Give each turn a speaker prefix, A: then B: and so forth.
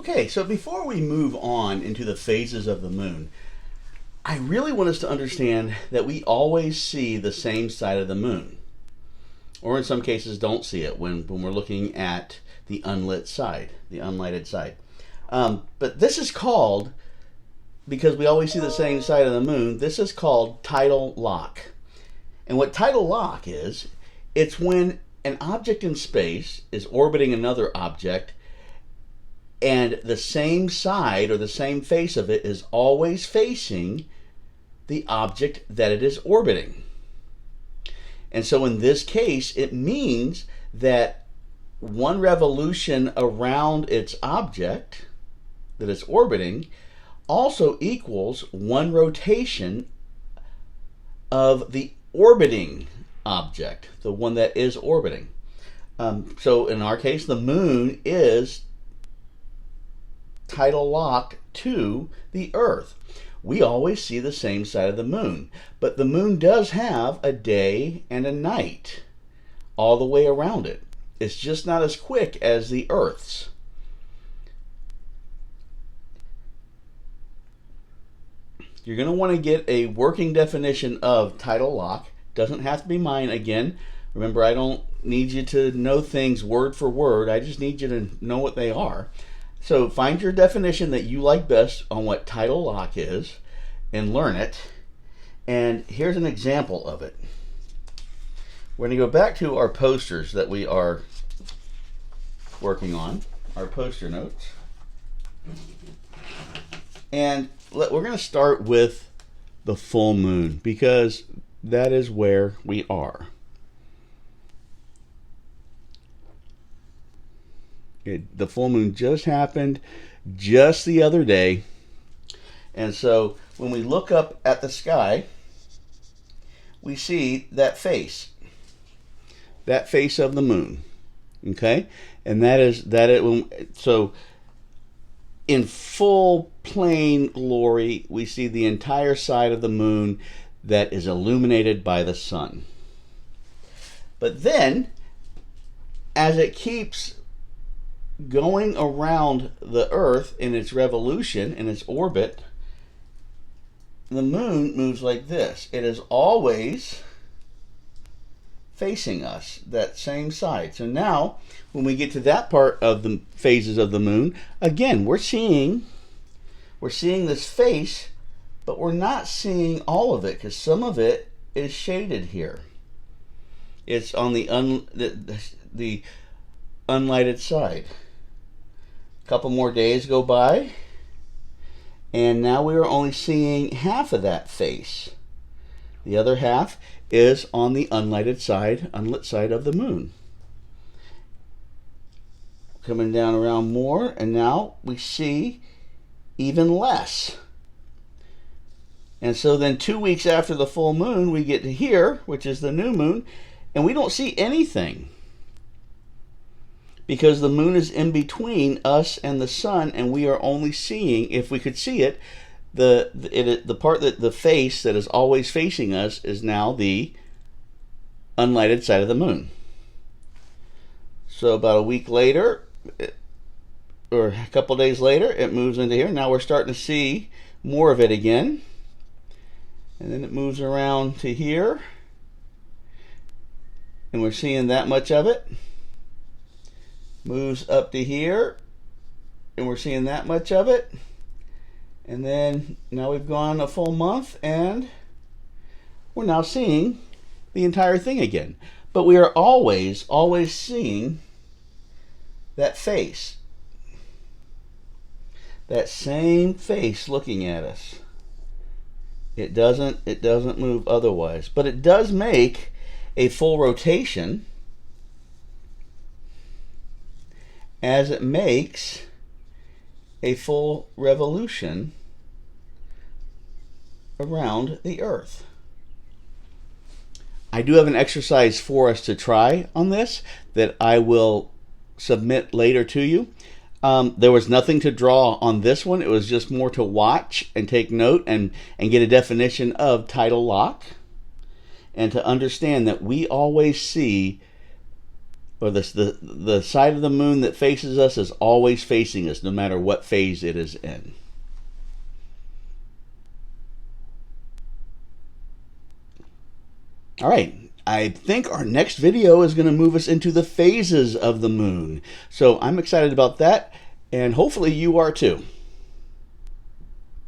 A: Okay, so before we move on into the phases of the moon, I really want us to understand that we always see the same side of the moon, or in some cases don't see it when we're looking at the unlit side, the unlighted side. But this is called, because we always see the same side of the moon, this is called tidal lock. And what tidal lock is, it's when an object in space is orbiting another object and the same side or the same face of it is always facing the object that it is orbiting. And so in this case, it means that one revolution around its object that it's orbiting also equals one rotation of the orbiting object, the one that is orbiting. So in our case, the moon is tidal locked to the Earth. We always see the same side of the moon, but the moon does have a day and a night all the way around it. It's just not as quick as the Earth's. You're going to want to get a working definition of tidal lock. Doesn't have to be mine again. Remember, I don't need you to know things word for word. I just need you to know what they are. So find your definition that you like best on what tidal lock is and learn it. And here's an example of it. We're going to go back to our posters that we are working on, our poster notes. And we're going to start with the full moon because that is where we are. The full moon just happened just the other day. And so when we look up at the sky, we see that face of the moon. Okay? And that is so in full plain glory, we see the entire side of the moon that is illuminated by the sun. But then, as it keeps going around the Earth in its revolution, in its orbit, the moon moves like this. It is always facing us, that same side. So now, when we get to that part of the phases of the moon, again, we're seeing this face, but we're not seeing all of it because some of it is shaded here. It's on the unlighted side. A couple more days go by, and now we are only seeing half of that face. The other half is on the unlit side of the moon. Coming down around more, and now we see even less. And so then 2 weeks after the full moon, we get to here, which is the new moon, and we don't see anything. Because the moon is in between us and the sun, and we are only seeing, if we could see it, the part that the face that is always facing us is now the unlighted side of the moon. So about a week later, or a couple days later, it moves into here. Now we're starting to see more of it again. And then it moves around to here. And we're seeing that much of it. Moves up to here, and we're seeing that much of it. And then now we've gone a full month, and we're now seeing the entire thing again. But we are always seeing that face. That same face looking at us. It doesn't move otherwise. But it does make a full rotation as it makes a full revolution around the Earth. I do have an exercise for us to try on this that I will submit later to you. There was nothing to draw on this one. It was just more to watch and take note and get a definition of tidal lock and to understand that we always see or the side of the moon that faces us is always facing us, no matter what phase it is in. All right, I think our next video is going to move us into the phases of the moon. So I'm excited about that, and hopefully you are too.